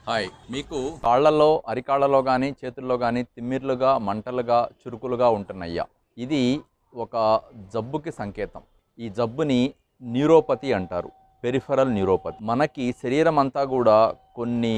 Hi. మీకు కాళ్ళలో, అరికాళ్ళలో గానీ, చేతుల్లో గానీ తిమ్మిర్లుగా, మంటలుగా, చురుకులుగా ఉంటున్నయ్యా. ఇది ఒక జబ్బుకి సంకేతం. ఈ జబ్బుని న్యూరోపతి అంటారు. Peripheral neuropathy. మనకి శరీరం అంతా గూడా కొన్ని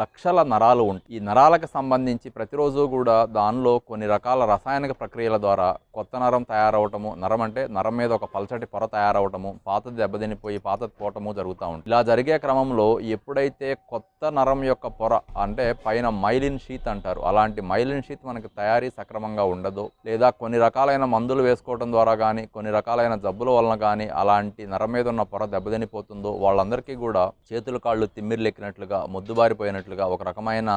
లక్షల నరాలు ఉంటాయి. ఈ నరాలకు సంబంధించి ప్రతిరోజు కూడా దానిలో కొన్ని రకాల రసాయనిక ప్రక్రియల ద్వారా కొత్త నరం తయారవటము, నరం అంటే నరం మీద ఒక పల్చటి పొర తయారవటము, పాతది దెబ్బతినిపోయి పాతది పోవటము జరుగుతూ ఉంటుంది. ఇలా జరిగే క్రమంలో ఎప్పుడైతే కొత్త నరం యొక్క పొర అంటే పైన మైలిన్ షీత్ అంటారు, అలాంటి మైలిన్ షీత్ మనకి తయారీ సక్రమంగా ఉండదో, లేదా కొన్ని రకాలైన మందులు వేసుకోవడం ద్వారా కానీ, కొన్ని రకాలైన జబ్బుల వలన కానీ అలాంటి నరం మీద ఉన్న పొర దెబ్బతినిపోతుందో వాళ్ళందరికీ కూడా చేతులు కాళ్ళు తిమ్మిర్లెక్కినట్లుగా, మొద్దుబారిపోయినట్లుగా, ఒక రకమైన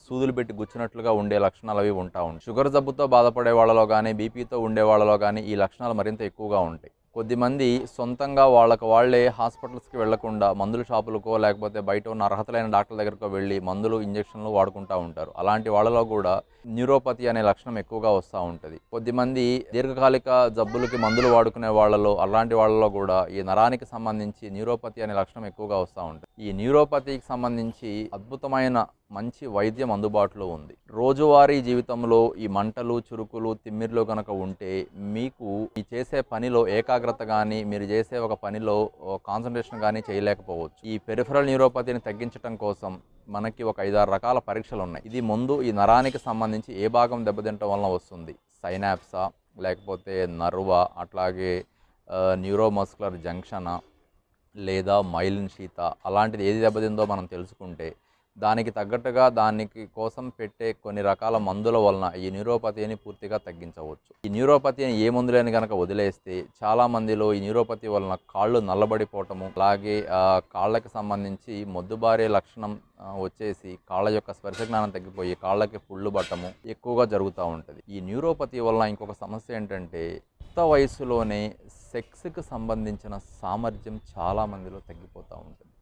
సూదులు పెట్టి గుచ్చినట్లుగా ఉండే లక్షణాలు అవి ఉంటాయి. షుగర్ జబ్బుతో బాధపడే వాళ్ళలో కానీ, బీపీతో ఉండే వాళ్ళలో కానీ ఈ లక్షణాలు మరింత ఎక్కువగా ఉంటాయి. కొద్దిమంది సొంతంగా వాళ్ళే హాస్పిటల్స్కి వెళ్లకుండా మందుల షాపులకో లేకపోతే బయట ఉన్న అర్హతలైన డాక్టర్ల దగ్గరకో వెళ్ళి మందులు, ఇంజక్షన్లు వాడుకుంటూ ఉంటారు. అలాంటి వాళ్ళలో కూడా న్యూరోపతి అనే లక్షణం ఎక్కువగా వస్తూ ఉంటుంది. కొద్దిమంది దీర్ఘకాలిక జబ్బులకి మందులు వాడుకునే వాళ్ళలో, అలాంటి వాళ్ళలో కూడా ఈ నరానికి సంబంధించి న్యూరోపతి అనే లక్షణం ఎక్కువగా వస్తూ ఉంటుంది. ఈ న్యూరోపతికి సంబంధించి అద్భుతమైన మంచి వైద్యం అందుబాటులో ఉంది. రోజువారీ జీవితంలో ఈ మంటలు, చురుకులు, తిమ్మిర్లు కనుక ఉంటే మీకు ఈ చేసే పనిలో ఏకాగ్రత కానీ, మీరు చేసే ఒక పనిలో కాన్సన్ట్రేషన్ కానీ చేయలేకపోవచ్చు. ఈ పెరిఫెరల్ న్యూరోపతిని తగ్గించడం కోసం మనకి ఒక 5-6 రకాల పరీక్షలు ఉన్నాయి. ఇది ముందు ఈ నరానికి సంబంధించి ఏ భాగం దెబ్బతింటం వలన వస్తుంది, సైనాప్సా లేకపోతే నర్వా, అట్లాగే న్యూరోమస్కులర్ జంక్షనా లేదా మైలిన్ షీత, అలాంటిది ఏది దెబ్బతిందో మనం తెలుసుకుంటే దానికి తగ్గట్టుగా దానికి కోసం పెట్టే కొన్ని రకాల మందుల వలన ఈ న్యూరోపతిని పూర్తిగా తగ్గించవచ్చు. ఈ న్యూరోపతిని ఏ మందులేని కనుక వదిలేస్తే చాలామందిలో ఈ న్యూరోపతి వలన కాళ్ళు నల్లబడిపోవటము, అలాగే కాళ్ళకి సంబంధించి మొద్దుబారే లక్షణం వచ్చేసి కాళ్ళ యొక్క స్పర్శ జ్ఞానం తగ్గిపోయి కాళ్ళకి పుళ్ళు పట్టము ఎక్కువగా జరుగుతూ ఉంటుంది. ఈ న్యూరోపతి వలన ఇంకొక సమస్య ఏంటంటే యుక్త వయసులోనే సెక్స్కి సంబంధించిన సామర్థ్యం చాలామందిలో తగ్గిపోతూ ఉంటుంది.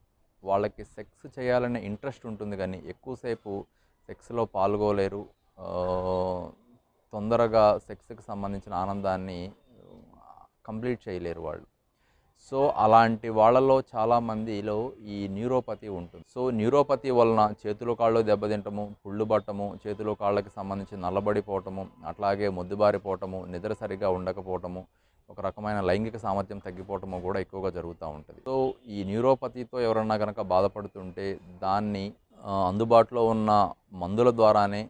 వాళ్ళకి సెక్స్ చేయాలనే ఇంట్రెస్ట్ ఉంటుంది కానీ ఎక్కువసేపు సెక్స్లో పాల్గొలేరు, తొందరగా సెక్స్కి సంబంధించిన ఆనందాన్ని కంప్లీట్ చేయలేరు వాళ్ళు. సో అలాంటి వాళ్ళలో చాలామందిలో ఈ న్యూరోపతి ఉంటుంది. సో న్యూరోపతి వలన చేతులు కాళ్ళు దెబ్బతింటము, పుళ్ళు పట్టము, చేతులు కాళ్ళకి సంబంధించి నల్లబడిపోవటము, అట్లాగే మొద్దుబారిపోవటము, నిద్ర సరిగ్గా ఉండకపోవటము, ఒక రకమైన లైంగిక సామర్థ్యం తగ్గిపోవటము కూడా ఎక్కువగా జరుగుతూ ఉంటుంది. సో ఈ న్యూరోపతితో ఎవరన్నా కనుక బాధపడుతుంటే దాన్ని అందుబాటులో ఉన్న మందుల ద్వారానే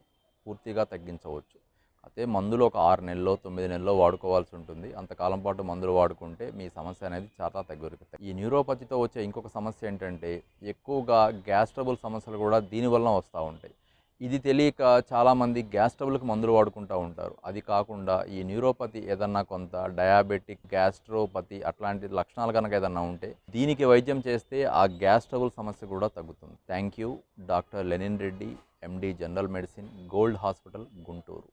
పూర్తిగా తగ్గించవచ్చు. అయితే మందులు ఒక 6 నెలల్లో 9 నెలల్లో వాడుకోవాల్సి ఉంటుంది. అంతకాలం పాటు మందులు వాడుకుంటే మీ సమస్య అనేది చాలా తగ్గుతుంది. ఈ న్యూరోపతితో వచ్చే ఇంకొక సమస్య ఏంటంటే ఎక్కువగా గ్యాస్ ట్రబుల్ సమస్యలు కూడా దీనివల్ల వస్తూ ఉంటాయి. ఇది తెలియక చాలామంది గ్యాస్ ట్రబుల్కి మందులు వాడుకుంటూ ఉంటారు. అది కాకుండా ఈ న్యూరోపతి ఏదన్నా కొంత డయాబెటిక్, గ్యాస్ట్రోపతి అట్లాంటి లక్షణాలు కనుక ఏదన్నా ఉంటే దీనికి వైద్యం చేస్తే ఆ గ్యాస్ ట్రబుల్ సమస్య కూడా తగ్గుతుంది. Thank you. Doctor Lenin Reddy, MD general medicine, gold hospital, Guntur.